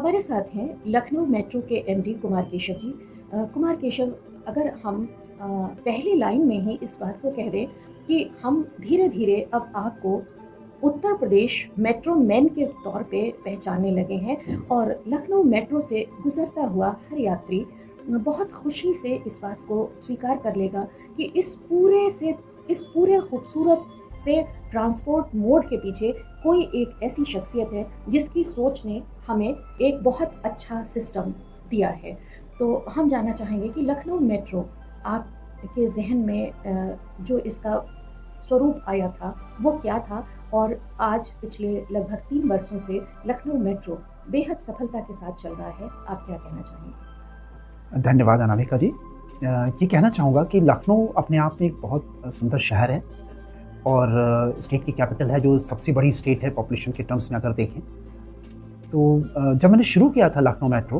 हमारे साथ हैं लखनऊ मेट्रो के एमडी कुमार केशव जी। कुमार केशव, अगर हम पहली लाइन में ही इस बात को कह दें कि हम धीरे धीरे अब आपको उत्तर प्रदेश मेट्रो मैन के तौर पे पहचानने लगे हैं और लखनऊ मेट्रो से गुजरता हुआ हर यात्री बहुत खुशी से इस बात को स्वीकार कर लेगा कि इस पूरे खूबसूरत से ट्रांसपोर्ट मोड के पीछे कोई एक ऐसी शख्सियत है जिसकी सोच ने हमें एक बहुत अच्छा सिस्टम दिया है। तो हम जानना चाहेंगे कि लखनऊ मेट्रो आपके जहन में जो इसका स्वरूप आया था वो क्या था, और आज पिछले लगभग 3 वर्षों से लखनऊ मेट्रो बेहद सफलता के साथ चल रहा है, आप क्या कहना चाहेंगे? धन्यवाद अनामिका जी। ये कहना चाहूँगा कि लखनऊ अपने आप में एक बहुत सुंदर शहर है और स्टेट की कैपिटल है, जो सबसे बड़ी स्टेट है पॉपुलेशन के टर्म्स में अगर देखें तो। जब मैंने शुरू किया था लखनऊ मेट्रो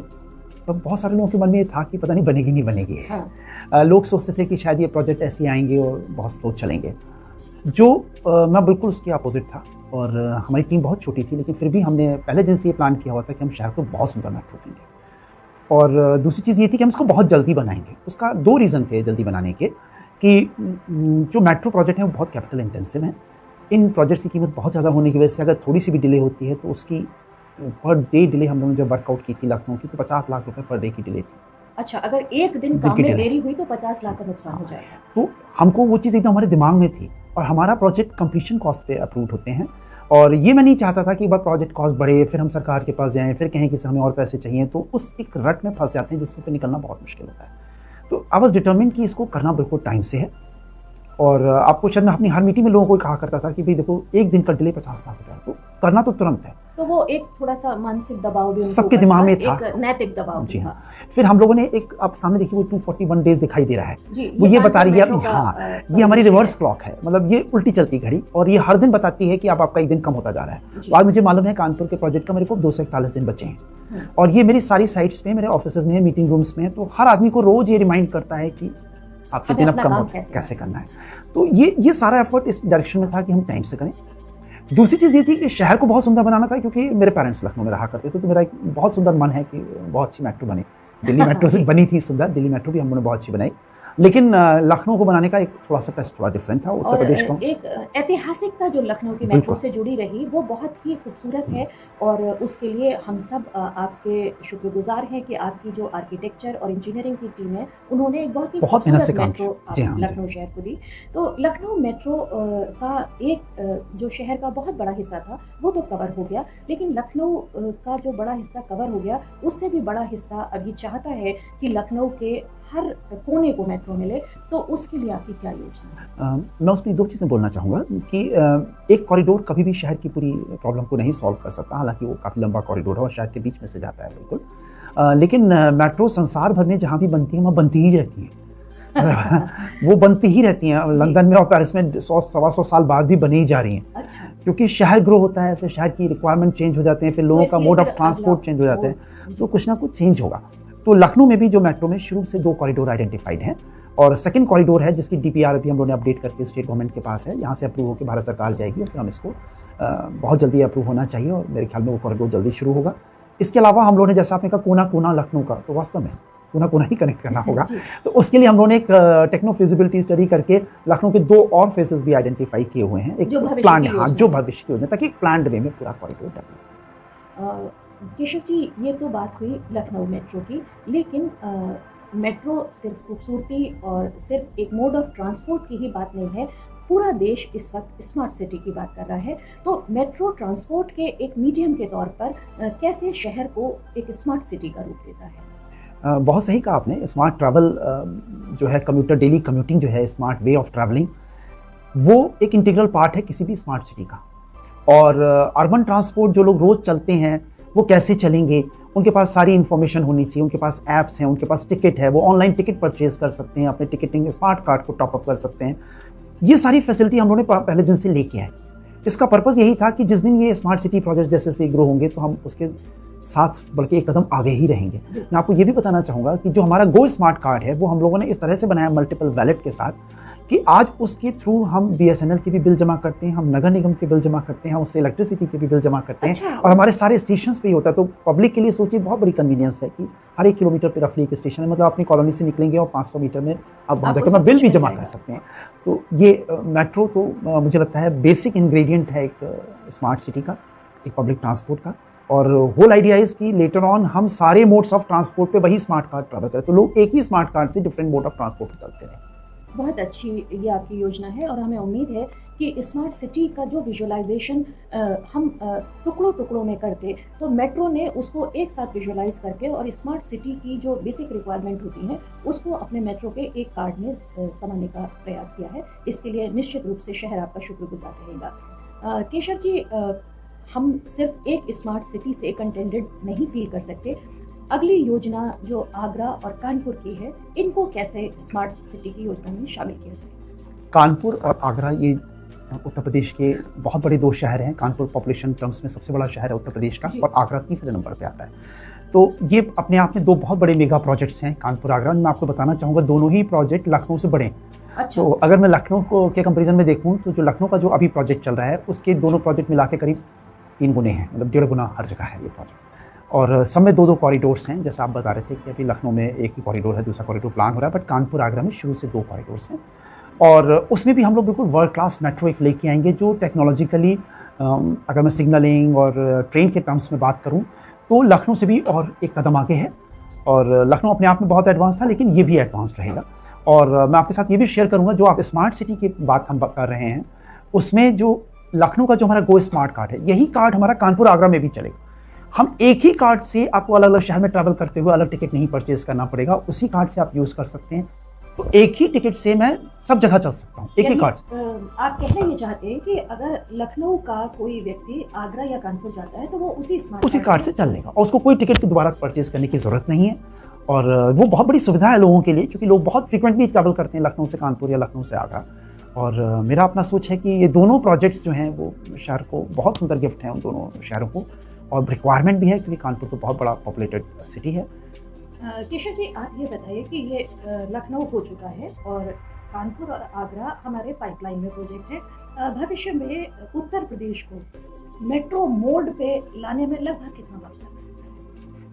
तो बहुत सारे लोगों के मन में ये था कि पता नहीं बनेगी नहीं बनेगी। हाँ। लोग सोचते थे कि शायद ये प्रोजेक्ट ऐसे ही आएंगे और बहुत स्लो चलेंगे, जो मैं बिल्कुल उसके अपोजिट था। और हमारी टीम बहुत छोटी थी, लेकिन फिर भी हमने पहले दिन से ये प्लान किया हुआ था कि हम शहर को बहुत सुंदर मेट्रो देंगे। और दूसरी चीज़ ये थी कि हम इसको बहुत जल्दी बनाएंगे। उसका 2 रीज़न थे जल्दी बनाने के, कि जो मेट्रो प्रोजेक्ट है वो बहुत कैपिटल इंटेंसिव है। इन प्रोजेक्ट्स की कीमत बहुत ज़्यादा होने की वजह से अगर थोड़ी सी भी डिले होती है तो उसकी पर डे डिले हम लोगों ने जब वर्कआउट की थी लखनऊ की, तो 50 लाख रुपए पर डे की डिले थी। अच्छा, अगर एक दिन काम में देरी हुई तो 50 लाख का नुकसान हो जाएगा। तो हमको वो चीज़ एकदम हमारे दिमाग में थी, और हमारा प्रोजेक्ट कंप्लीशन कॉस्ट पे अप्रूव होते हैं। और ये मैं नहीं चाहता था कि बस प्रोजेक्ट कॉस्ट बढ़े, फिर हम सरकार के पास जाएं, फिर कहें कि हमें और पैसे चाहिए, तो उस एक रट में फंस जाते हैं जिससे फिर निकलना बहुत मुश्किल होता है। तो आई वाज डिटरमिन्ड कि इसको करना बिल्कुल टाइम से है। और आपको शायद मैं अपनी हर मीटिंग में लोगों को कहा करता था कि भाई देखो, एक दिन का डिले 50 लाख रुपया, तो करना तो तुरंत है। तो वो एक थोड़ा सा मानसिक दबाव भी सबके दिमाग में था, एक नैतिक दबाव जी हाँ। फिर हम लोगों ने एक, आप सामने देखिए वो 241 डेज दिखाई दे रहा है, वो ये बता रही है हाँ, ये हमारी रिवर्स क्लॉक है, मतलब ये उल्टी चलती घड़ी, और ये हर दिन बताती है कि अब आपका एक दिन कम होता जा रहा है। आज मुझे मालूम है कानपुर के प्रोजेक्ट का मेरे को 241 दिन बचे हैं, और ये मेरी सारी साइट्स में, मेरे ऑफिस में, मीटिंग रूम्स में, तो हर आदमी को रोज ये रिमाइंड करता है कि आपके दिन अब कम कैसे करना है। तो ये सारा एफर्ट इस डायरेक्शन में था कि हम टाइम से करें। दूसरी चीज़ ये थी कि शहर को बहुत सुंदर बनाना था, क्योंकि मेरे पेरेंट्स लखनऊ में रहा करते थे, तो मेरा एक बहुत सुंदर मन है कि बहुत अच्छी मेट्रो बने। दिल्ली मेट्रो से बनी थी सुंदर, दिल्ली मेट्रो भी हम लोगों ने बहुत अच्छी बनाई, लेकिन लखनऊ को बनाने का एक थोड़ा सा टेस्ट थोड़ा डिफरेंट था। उत्तर प्रदेश को एक ऐतिहासिकता जो लखनऊ की मेट्रो से जुड़ी रही वो बहुत ही खूबसूरत है, और उसके लिए हम सब आपके शुक्रगुजार हैं कि आपकी जो आर्किटेक्चर और इंजीनियरिंग की टीम है उन्होंने एक बहुत ही खूबसूरत मेट्रो लखनऊ शहर को दी। तो लखनऊ मेट्रो का एक जो शहर का बहुत बड़ा हिस्सा था वो तो कवर हो गया, लेकिन लखनऊ का जो बड़ा हिस्सा कवर हो गया उससे भी बड़ा हिस्सा अभी चाहता है कि लखनऊ के हर कोने को मेट्रो मिले, तो उसके लिए आपकी क्या योजना है? मैं उसमें 2 चीज़ें बोलना चाहूँगा कि एक कॉरिडोर कभी भी शहर की पूरी प्रॉब्लम को नहीं सॉल्व कर सकता, हालांकि वो काफ़ी लंबा कॉरिडोर है और शहर के बीच में से जाता है बिल्कुल। लेकिन मेट्रो संसार भर में जहाँ भी बनती है वहाँ बनती ही रहती हैं। वो बनती ही रहती हैं। लंदन में और पेरिस में 100-125 साल बाद भी बनी ही जा रही हैं। अच्छा। क्योंकि शहर ग्रो होता है, फिर शहर की रिक्वायरमेंट चेंज हो जाते हैं, फिर लोगों का मोड ऑफ ट्रांसपोर्ट चेंज हो जाता है, तो कुछ ना कुछ चेंज होगा। तो लखनऊ में भी जो मेट्रो में शुरू से 2 कॉरिडोर आइडेंटिफाइड हैं, और सेकंड कॉरिडोर है जिसकी DPR अभी हम लोगों ने अपडेट करके स्टेट गवर्नमेंट के पास है, यहाँ से अप्रूव होकर भारत सरकार जाएगी, और फिर हम इसको बहुत जल्दी अप्रूव होना चाहिए, और मेरे ख्याल में वो कॉरिडोर जल्दी शुरू होगा। इसके अलावा हम लोगों ने, जैसा आपने कहा कोना कोना लखनऊ का, तो वास्तव में कोना कोना ही कनेक्ट करना होगा। तो उसके लिए हम लोगों ने एक टेक्नो फिजिबिलिटी स्टडी करके लखनऊ के 2 और फेजेस भी आइडेंटिफाई किए हुए हैं, एक प्लान, हाँ, जो भविष्य की योजना, ताकि प्लान्ड वे में पूरा कॉरिडोर डेवलप। केशव जी, ये तो बात हुई लखनऊ मेट्रो की, लेकिन मेट्रो सिर्फ खूबसूरती और सिर्फ एक मोड ऑफ ट्रांसपोर्ट की ही बात नहीं है। पूरा देश इस वक्त स्मार्ट सिटी की बात कर रहा है, तो मेट्रो ट्रांसपोर्ट के एक मीडियम के तौर पर कैसे शहर को एक स्मार्ट सिटी का रूप देता है? बहुत सही कहा आपने। स्मार्ट ट्रैवल जो है, कम्यूटर डेली कम्यूटिंग जो है, स्मार्ट वे ऑफ ट्रैवलिंग, वो एक इंटीग्रल पार्ट है किसी भी स्मार्ट सिटी का। और अर्बन ट्रांसपोर्ट जो लोग रोज़ चलते हैं वो कैसे चलेंगे, उनके पास सारी इन्फॉर्मेशन होनी चाहिए, उनके पास ऐप्स हैं, उनके पास टिकट है, वो ऑनलाइन टिकट परचेज कर सकते हैं, अपने टिकटिंग स्मार्ट कार्ड को टॉपअप कर सकते हैं। ये सारी फैसिलिटी हम लोगों ने पहले दिन से लेके आए। इसका पर्पज़ यही था कि जिस दिन ये स्मार्ट सिटी प्रोजेक्ट जैसे से ग्रो होंगे तो हम उसके साथ बल्कि एक कदम आगे ही रहेंगे। मैं आपको ये भी बताना चाहूँगा कि जो हमारा गो स्मार्ट कार्ड है वो हम लोगों ने इस तरह से बनाया मल्टीपल वैलेट के साथ कि आज उसके थ्रू हम BSNL के भी बिल जमा करते हैं, हम नगर निगम के बिल जमा करते हैं, हम उससे इलेक्ट्रिसिटी के भी बिल जमा करते हैं और हमारे सारे स्टेशंस पे ही होता है। तो पब्लिक के लिए सोचिए बहुत बड़ी कन्वीनियंस है कि हर 1 किलोमीटर पे रफली एक स्टेशन है, मतलब अपनी कॉलोनी से निकलेंगे और 500 मीटर में आप वहाँ जाकर बिल भी जमा कर सकते हैं। तो ये मेट्रो तो मुझे लगता है बेसिक इंग्रेडिएंट है एक स्मार्ट सिटी का, एक पब्लिक ट्रांसपोर्ट का। और होल आइडिया इज कि लेटर ऑन हम सारे मोड्स ऑफ ट्रांसपोर्ट पे वही स्मार्ट कार्ड ट्रैवल करें, तो लोग एक ही स्मार्ट कार्ड से डिफरेंट मोड ऑफ ट्रांसपोर्ट पर चलते रहें। बहुत अच्छी ये आपकी योजना है और हमें उम्मीद है कि स्मार्ट सिटी का जो विजुअलाइजेशन हम टुकड़ों टुकड़ों में करते, तो मेट्रो ने उसको एक साथ विजुअलाइज करके और स्मार्ट सिटी की जो बेसिक रिक्वायरमेंट होती हैं उसको अपने मेट्रो के एक कार्ड में समाने का प्रयास किया है। इसके लिए निश्चित रूप से शहर आपका शुक्रगुजार रहेगा। केशव जी, हम सिर्फ एक स्मार्ट सिटी से कंटेंटेड नहीं फील कर सकते। अगली योजना जो आगरा और कानपुर की है, इनको कैसे स्मार्ट सिटी की योजना में शामिल किया जाए? कानपुर और आगरा ये उत्तर प्रदेश के बहुत बड़े 2 शहर हैं। कानपुर पॉपुलेशन टर्म्स में सबसे बड़ा शहर है उत्तर प्रदेश का और आगरा तीसरे नंबर पे आता है। तो ये अपने आप में 2 बहुत बड़े मेगा प्रोजेक्ट्स हैं कानपुर आगरा। मैं आपको बताना चाहूँगा दोनों ही प्रोजेक्ट लखनऊ से बड़े हैं। अच्छा। तो अगर मैं लखनऊ को के कंपेरिजन में देखूँ तो जो लखनऊ का जो अभी प्रोजेक्ट चल रहा है उसके दोनों प्रोजेक्ट मिला के करीब 3 गुने हैं, मतलब 1.5 गुना हर जगह है ये प्रोजेक्ट। और सब में 2-2 कॉरिडोर्स हैं, जैसा आप बता रहे थे कि अभी लखनऊ में एक ही कॉरिडोर है, दूसरा कॉरिडोर प्लान हो रहा है, बट कानपुर आगरा में शुरू से 2 कॉरिडोर्स हैं। और उसमें भी हम लोग बिल्कुल वर्ल्ड क्लास मेट्रो एक लेके आएंगे जो टेक्नोलॉजिकली, अगर मैं सिग्नलिंग और ट्रेन के टर्म्स में बात करूं तो लखनऊ से भी और एक कदम आगे है। और लखनऊ अपने आप में बहुत एडवांस था, लेकिन ये भी एडवांस रहेगा। और मैं आपके साथ ये भी शेयर करूँगा, जो आप स्मार्ट सिटी की बात हम कर रहे हैं उसमें जो लखनऊ का जो हमारा गो स्मार्ट कार्ड है, यही कार्ड हमारा कानपुर आगरा में भी चलेगा। हम एक ही कार्ड से आपको अलग अलग शहर में ट्रैवल करते हुए अलग टिकट नहीं परचेज करना पड़ेगा, उसी कार्ड से आप यूज़ कर सकते हैं। तो एक ही टिकट से मैं सब जगह चल सकता हूँ, एक ही कार्ड। आप कहना ये चाहते हैं कि अगर लखनऊ का कोई व्यक्ति आगरा या कानपुर जाता है तो वो उसी कार्ड से चल लेगा और उसको कोई टिकट की दोबारा परचेज करने की ज़रूरत नहीं है। और वो बहुत बड़ी सुविधा है लोगों के लिए, क्योंकि लोग बहुत फ्रिक्वेंटली ट्रैवल करते हैं लखनऊ से कानपुर या लखनऊ से आगरा। और मेरा अपना सोच है कि ये दोनों प्रोजेक्ट्स जो हैं वो शहर को बहुत सुंदर गिफ्ट हैं, उन दोनों शहरों को, और रिक्वायरमेंट भी है क्योंकि कानपुर तो बहुत बड़ा पॉपुलेटेड सिटी है। केशव जी, आप ये बताइए कि ये लखनऊ हो चुका है और कानपुर और आगरा हमारे पाइपलाइन में प्रोजेक्ट है। भविष्य में उत्तर प्रदेश को मेट्रो मोड पे लाने में लगभग कितना वक्त लगता है?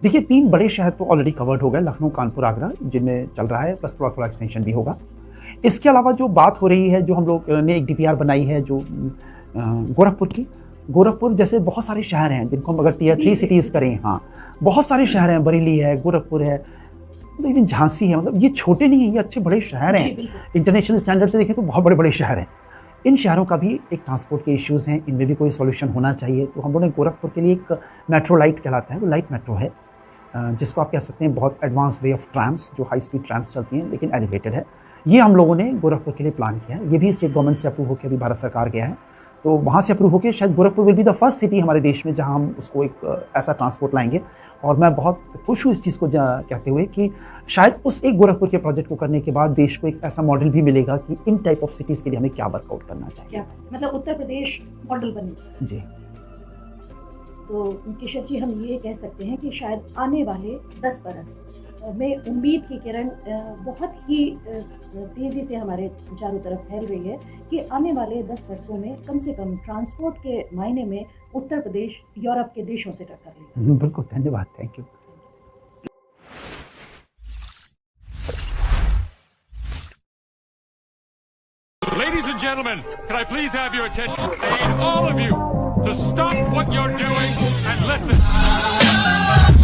देखिए, 3 बड़े शहर तो ऑलरेडी कवर्ड हो गए, लखनऊ, कानपुर, आगरा, जिनमें चल रहा है, प्लस थोड़ा एक्सटेंशन भी होगा। इसके अलावा जो बात हो रही है, जो हम लोग ने एक DPR बनाई है जो गोरखपुर की, गोरखपुर जैसे बहुत सारे शहर हैं जिनको हम अगर Tier 3 सिटीज़ करें, हाँ बहुत सारे शहर हैं, बरेली है, गोरखपुर है, मतलब इवन झांसी है, मतलब ये छोटे नहीं हैं, ये अच्छे बड़े शहर हैं। इंटरनेशनल स्टैंडर्ड से देखें तो बहुत बड़े बड़े शहर हैं। इन शहरों का भी एक ट्रांसपोर्ट के इश्यूज़ हैं, इनमें भी कोई सॉल्यूशन होना चाहिए। तो हम लोगों ने गोरखपुर के लिए एक मेट्रो लाइट कहलाता है, वो लाइट मेट्रो है, जिसको आप कह सकते हैं बहुत एडवांस वे ऑफ ट्रैम्स, जो हाई स्पीड ट्रैम्स चलती हैं लेकिन एलिवेटेड है। ये हम लोगों ने गोरखपुर के लिए प्लान किया है। ये भी स्टेट गवर्नमेंट से अप्रूव होकर अभी भारत सरकार गया है, तो वहाँ से अप्रूव होकर शायद Gorakhpur will be the first city हमारे देश में जहाँ हम उसको एक ऐसा ट्रांसपोर्ट लाएंगे। और मैं बहुत खुश हूँ इस चीज़ को कहते हुए कि शायद उस एक गोरखपुर के प्रोजेक्ट को करने के बाद देश को एक ऐसा मॉडल भी मिलेगा कि इन टाइप ऑफ सिटीज़ के लिए हमें क्या वर्कआउट करना चाहिए। क्या मतलब उत्तर प्रदेश मॉडल बने? जी। तो केशव जी, हम ये कह सकते हैं कि शायद आने वाले 10 बरस में उम्मीद की किरण बहुत ही तेज़ी से हमारे चारों तरफ फैल रही है कि आने वाले 10 वर्षों में कम से कम ट्रांसपोर्ट के मायने में उत्तर प्रदेश यूरोप के देशों से टक्कर लेगा। बिल्कुल, धन्यवाद, thank you. Ladies and gentlemen, can I please have your attention? I need all of you to stop what you're doing and listen.